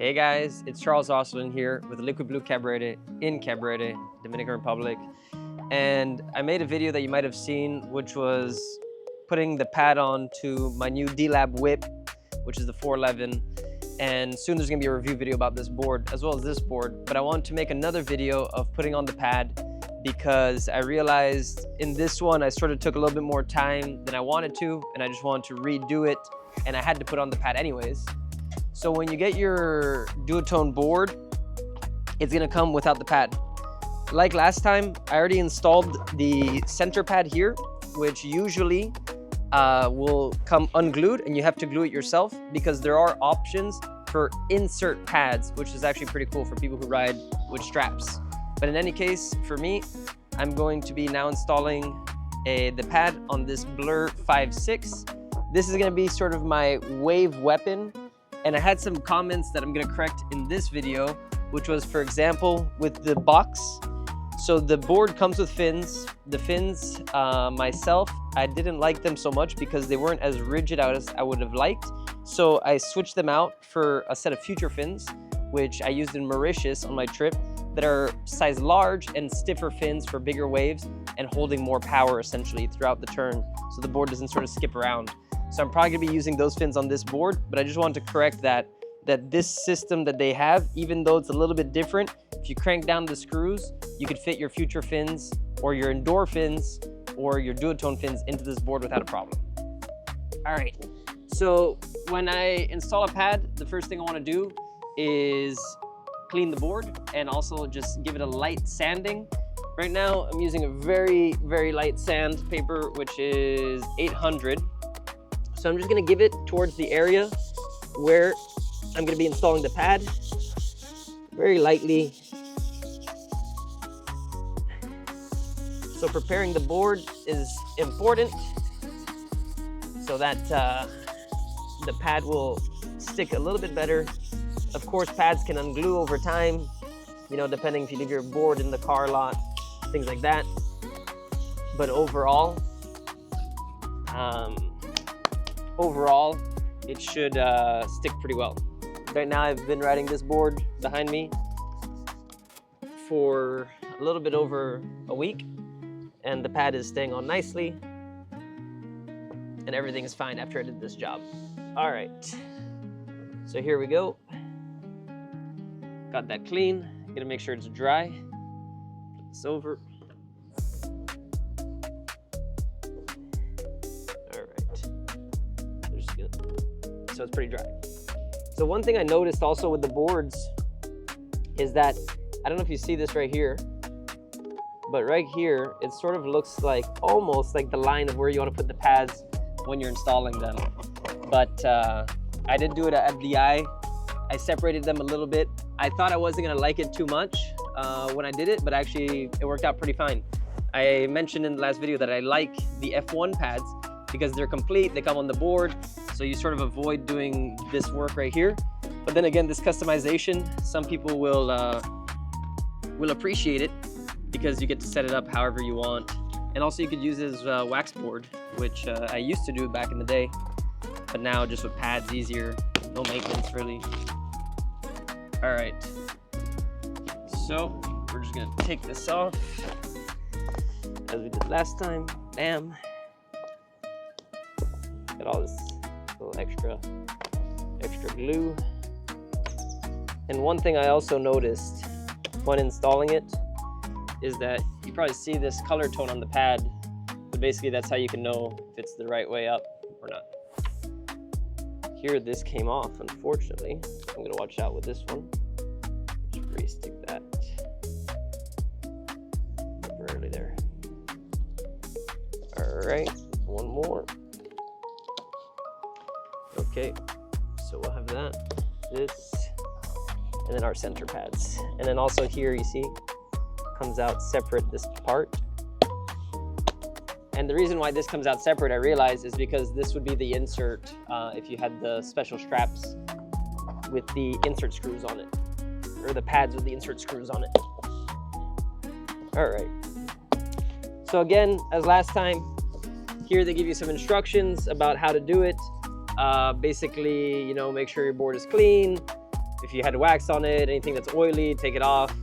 Hey guys, it's Charles Österlund here with Liquid Blue Cabrera in Cabrera, Dominican Republic. And I made a video that you might have seen, which was putting the pad on to my new D-Lab whip, which is the 411. And soon there's gonna be a review video about this board, as well as this board. But I wanted to make another video of putting on the pad because I realized in this one, I sort of took a little bit more time than I wanted to, and I just wanted to redo it, and I had to put on the pad anyways. So when you get your Duotone board, it's gonna come without the pad. Like last time, I already installed the center pad here, which usually will come unglued and you have to glue it yourself because there are options for insert pads, which is actually pretty cool for people who ride with straps. But in any case, for me, I'm going to be now installing the pad on this Blur 5.6. This is gonna be sort of my wave weapon. And I had some comments that I'm gonna correct in this video, which was, for example, with the box. So the board comes with fins. The fins, myself, I didn't like them so much because they weren't as rigid as I would have liked. So I switched them out for a set of future fins, which I used in Mauritius on my trip, that are size large and stiffer fins for bigger waves and holding more power essentially throughout the turn, so the board doesn't sort of skip around. So I'm probably gonna be using those fins on this board, but I just wanted to correct that this system that they have, even though it's a little bit different, if you crank down the screws, you could fit your future fins or your indoor fins or your duotone fins into this board without a problem. All right, so when I install a pad, the first thing I wanna do is clean the board and also just give it a light sanding. Right now, I'm using a very, very light sandpaper, which is 800. So I'm just gonna give it towards the area where I'm gonna be installing the pad, very lightly. So preparing the board is important so that the pad will stick a little bit better. Of course, pads can unglue over time, you know, depending if you leave your board in the car lot, things like that. But overall, it should stick pretty well. Right now, I've been riding this board behind me for a little bit over a week, and the pad is staying on nicely, and everything is fine after I did this job. All right, so here we go. Got that clean. Gonna make sure it's dry. Put this over. So it's pretty dry. So one thing I noticed also with the boards is that, I don't know if you see this right here, but right here, it sort of looks like, almost like the line of where you want to put the pads when you're installing them. But I did do it at the eye. I separated them a little bit. I thought I wasn't gonna like it too much when I did it, but actually it worked out pretty fine. I mentioned in the last video that I like the F1 pads because they're complete, they come on the board, so you sort of avoid doing this work right here. But then again, this customization, some people will appreciate it because you get to set it up however you want. And also you could use it as a wax board, which I used to do back in the day, but now just with pads, easier, no maintenance really. All right, so we're just gonna take this off as we did last time. Bam. Got all this little extra glue. And one thing I also noticed when installing it is that you probably see this color tone on the pad, but basically that's how you can know if it's the right way up or not. Here this came off, unfortunately. I'm gonna watch out with this one. Just re-stick that temporarily there. All right, one more. Okay, so we'll have that, this, and then our center pads. And then also here, you see, comes out separate, this part. And the reason why this comes out separate, I realize, is because this would be the insert if you had the special straps with the insert screws on it, or the pads with the insert screws on it. All right. So again, as last time, here they give you some instructions about how to do it. Basically, you know, make sure your board is clean, if you had wax on it, anything that's oily, take it off.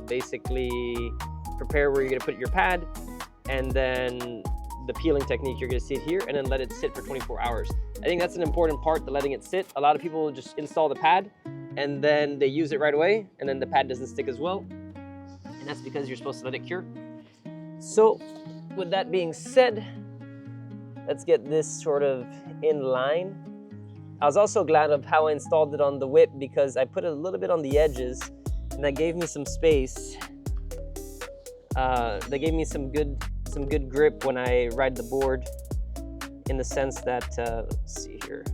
Basically prepare where you're gonna put your pad, and then the peeling technique, you're gonna see it here, and then let it sit for 24 hours. I think that's an important part, the letting it sit. A lot of people just install the pad and then they use it right away, and then the pad doesn't stick as well. And that's because you're supposed to let it cure. So with that being said, let's get this sort of in line. I was also glad of how I installed it on the whip, because I put it a little bit on the edges, and that gave me some space. That gave me some good grip when I ride the board, in the sense that, let's see here,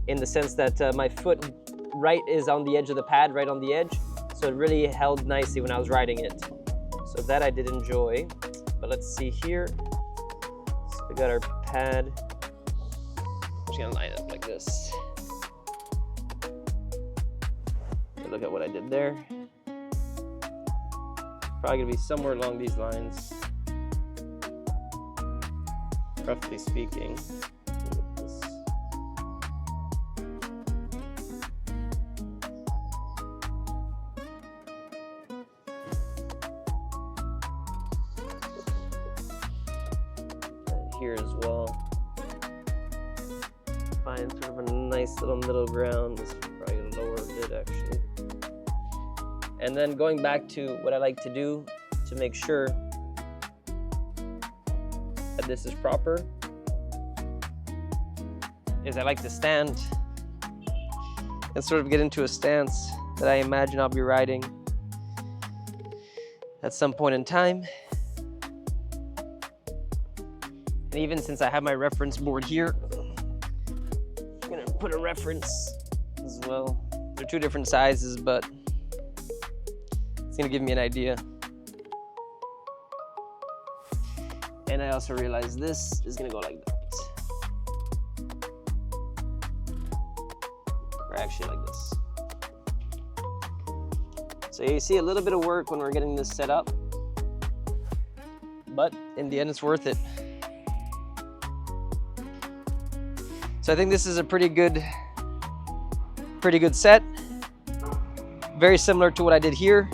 in the sense that my foot right is on the edge of the pad, right on the edge, so it really held nicely when I was riding it. So that I did enjoy. But let's see here. So we got our pad. I'm just gonna line it up like this. So look at what I did there. Probably gonna be somewhere along these lines, roughly speaking. Here as well. Find sort of a nice little middle ground. This is probably gonna lower a bit actually. And then going back to what I like to do to make sure that this is proper is I like to stand and sort of get into a stance that I imagine I'll be riding at some point in time. And even since I have my reference board here, I'm gonna put a reference as well. They're two different sizes, but it's gonna give me an idea. And I also realized this is gonna go like that. Or actually like this. So you see a little bit of work when we're getting this set up, but in the end it's worth it. So I think this is a pretty good set. Very similar to what I did here.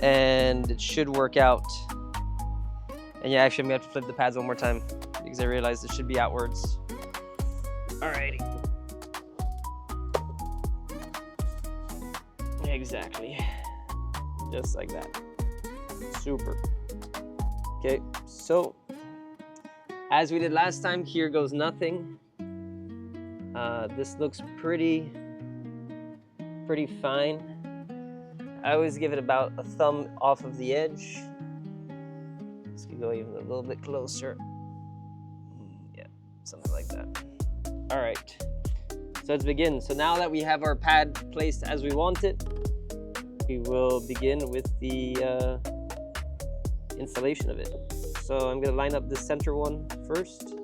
And it should work out. And yeah, actually I'm gonna have to flip the pads one more time because I realized it should be outwards. Alrighty. Exactly. Just like that. Super. Okay, so as we did last time, here goes nothing. This looks pretty fine. I always give it about a thumb off of the edge. This could go even a little bit closer. Yeah, something like that. All right, so let's begin. So now that we have our pad placed as we want it, we will begin with the installation of it. So I'm gonna line up the center one first.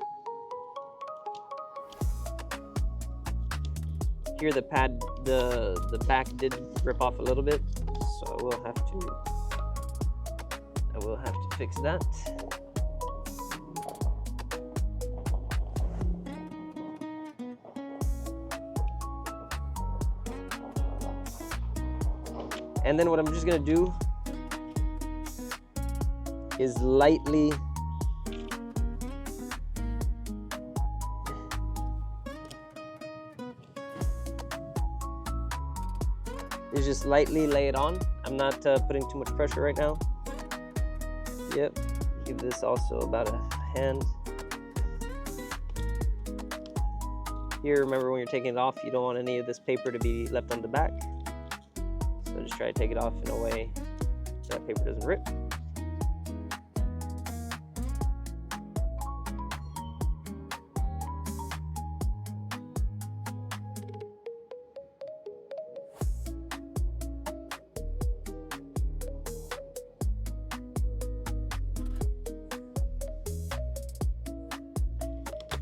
Here the pad, the back did rip off a little bit, so I will have to fix that. And then what I'm just gonna do is lightly lay it on. I'm not putting too much pressure right now. Yep, give this also about a hand. Here, remember when you're taking it off, you don't want any of this paper to be left on the back. So just try to take it off in a way so that paper doesn't rip.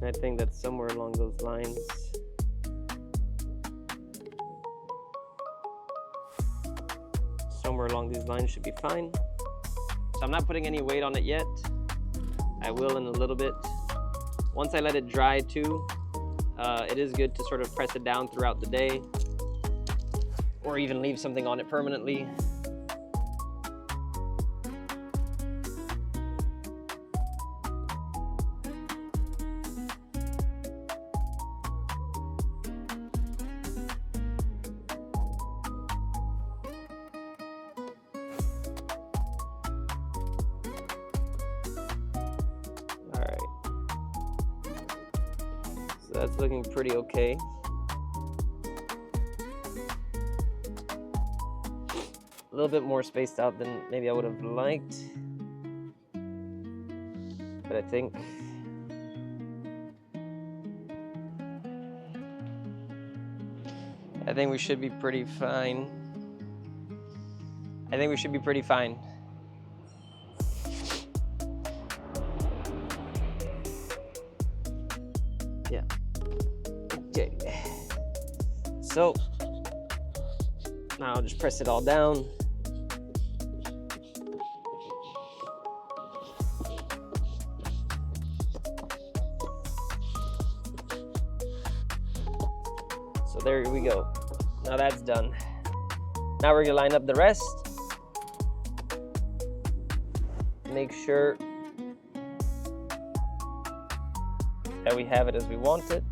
I think that's somewhere along those lines. Somewhere along these lines should be fine. So I'm not putting any weight on it yet. I will in a little bit. Once I let it dry too, it is good to sort of press it down throughout the day or even leave something on it permanently. So that's looking pretty okay. A little bit more spaced out than maybe I would have liked, but I think we should be pretty fine. I think we should be pretty fine. Yeah. Okay. So now I'll just press it all down. So there we go. Now that's done. Now we're gonna line up the rest. Make sure that we have it as we want it.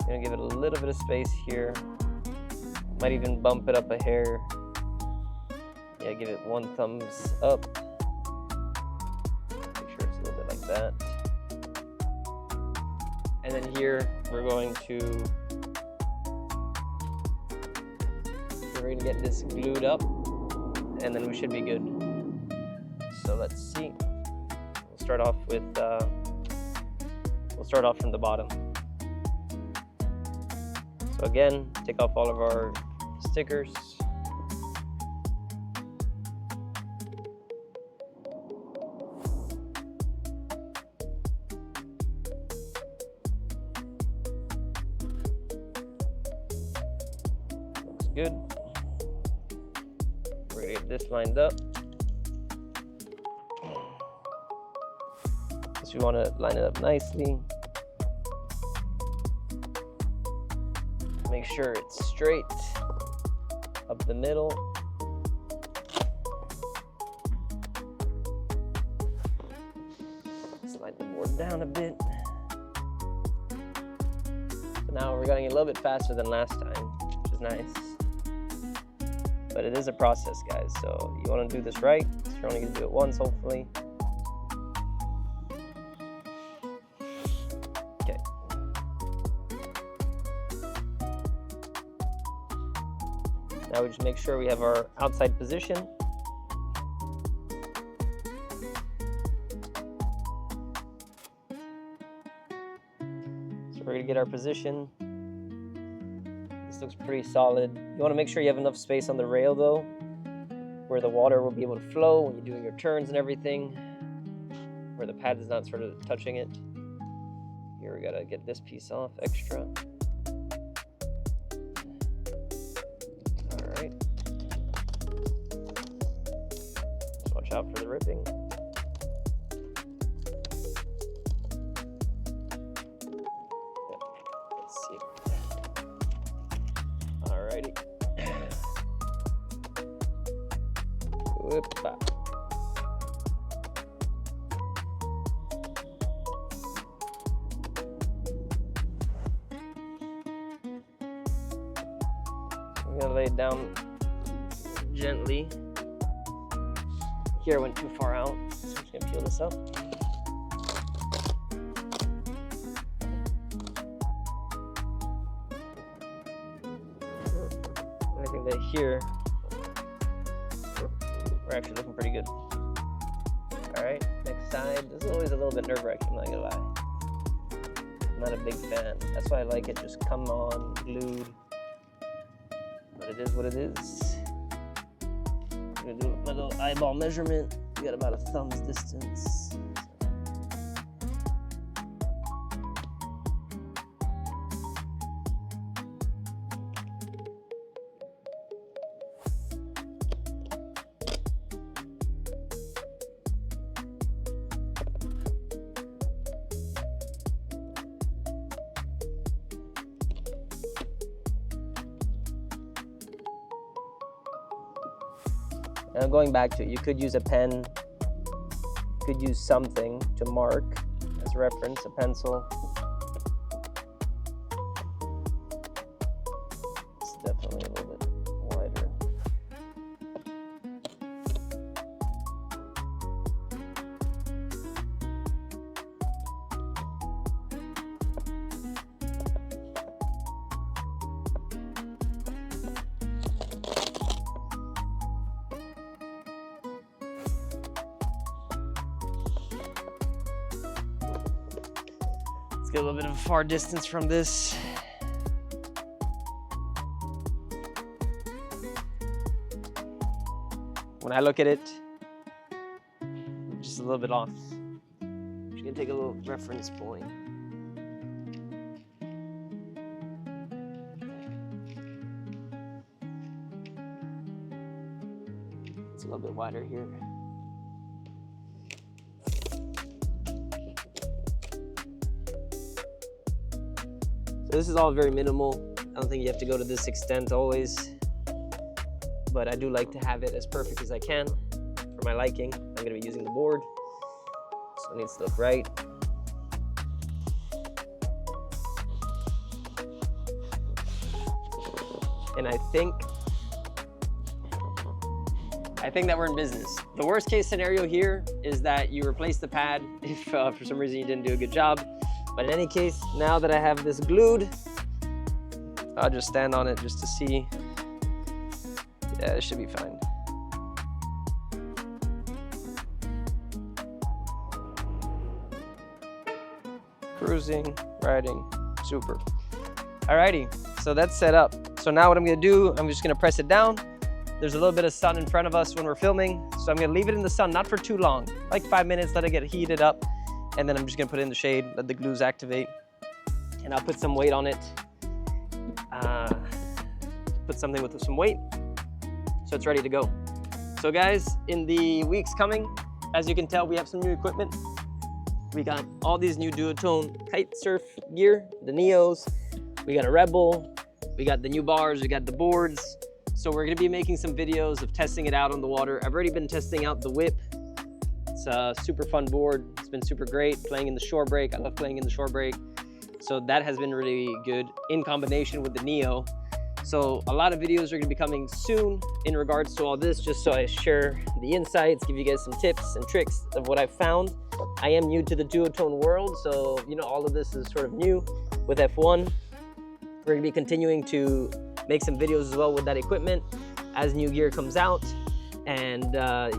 Gonna give it a little bit of space here. Might even bump it up a hair. Yeah, give it one thumbs up. Make sure it's a little bit like that. And then here we're going to get this glued up, and then we should be good. So let's see. We'll start off from the bottom. So again, take off all of our stickers. Looks good. We're gonna get this lined up. We want to line it up nicely. Make sure it's straight up the middle. Slide the board down a bit. So now we're going a little bit faster than last time, which is nice. But it is a process, guys, so you want to do this right. You're only going to do it once, hopefully. Now we just make sure we have our outside position. So we're gonna get our position. This looks pretty solid. You wanna make sure you have enough space on the rail though, where the water will be able to flow when you're doing your turns and everything, where the pad is not sort of touching it. Here we gotta get this piece off extra. Watch out for the ripping. Let's see. Alrighty. Whoop-a. I'm gonna lay it down gently. Here I went too far out, so I'm just gonna peel this up. I think that here, we're actually looking pretty good. All right, next side. This is always a little bit nerve-wracking, I'm not gonna lie. I'm not a big fan. That's why I like it just come on, glued. But it is what it is. I'm gonna do my little eyeball measurement. We got about a thumb's distance. Now going back to it, you could use a pen, you could use something to mark as a reference, a pencil. It's definitely a little bit wider. Get a little bit of a far distance from this. When I look at it, I'm just a little bit off. I'm just gonna take a little reference point. It's a little bit wider here. This is all very minimal. I don't think you have to go to this extent always, but I do like to have it as perfect as I can for my liking. I'm gonna be using the board, so it needs to look right. And I think that we're in business. The worst case scenario here is that you replace the pad if for some reason you didn't do a good job. But in any case, now that I have this glued, I'll just stand on it just to see. Yeah, it should be fine. Cruising, riding, super. Alrighty, so that's set up. So now what I'm gonna do, I'm just gonna press it down. There's a little bit of sun in front of us when we're filming, so I'm gonna leave it in the sun, not for too long, like 5 minutes, let it get heated up. And then I'm just gonna put it in the shade, let the glues activate. And I'll put some weight on it. Put something with some weight, so it's ready to go. So guys, in the weeks coming, as you can tell, we have some new equipment. We got all these new Duotone kite surf gear, the Neos. We got a Rebel, we got the new bars, we got the boards. So we're gonna be making some videos of testing it out on the water. I've already been testing out the whip. It's a super fun board. It's been super great playing in the shore break. I love playing in the shore break. So that has been really good in combination with the Neo. So a lot of videos are gonna be coming soon in regards to all this, just so I share the insights, give you guys some tips and tricks of what I've found. I am new to the duotone world, so you know, all of this is sort of new with F1. We're gonna be continuing to make some videos as well with that equipment as new gear comes out. And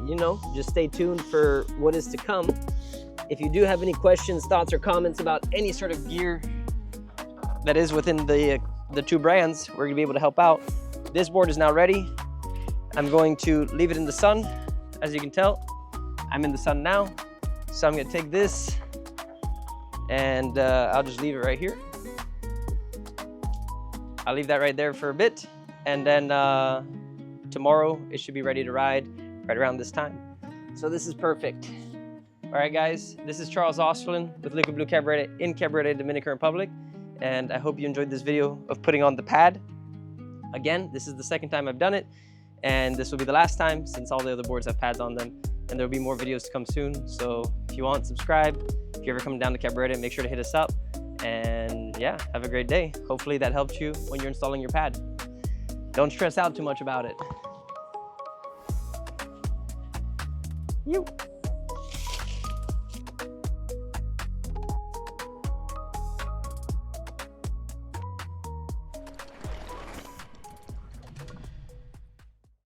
you know, just stay tuned for what is to come. If you do have any questions, thoughts, or comments about any sort of gear that is within the two brands, we're gonna be able to help out. This board is now ready. I'm going to leave it in the sun. As you can tell, I'm in the sun now. So I'm gonna take this and I'll just leave it right here. I'll leave that right there for a bit, and then tomorrow it should be ready to ride right around this time. So this is perfect. All right guys, this is Charles Österlund with Liquid Blue Cabrera in Cabrera, Dominican Republic. And I hope you enjoyed this video of putting on the pad. Again, this is the second time I've done it, and this will be the last time since all the other boards have pads on them. And there'll be more videos to come soon. So if you want, subscribe. If you're ever coming down to Cabrera, make sure to hit us up. And yeah, have a great day. Hopefully that helps you when you're installing your pad. Don't stress out too much about it. You.